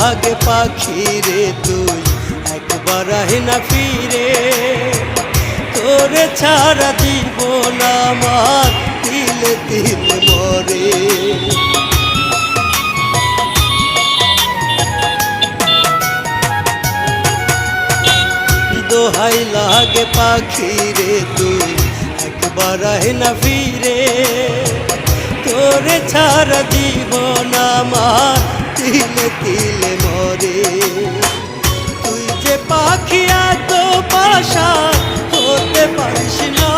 লাগে পাখি রে তুই একবার আহে না ফিরে, তোরে ছাড়া জীবন আমার তিলে তিলে মরে। দোহাই লাগে পাখি রে তুই একবার আহে না ফিরে, তোরে ছাড়া জীবন আমার তিলে তিলে মরে। তুই যে পাখি এত পাশা হতে পারিস না,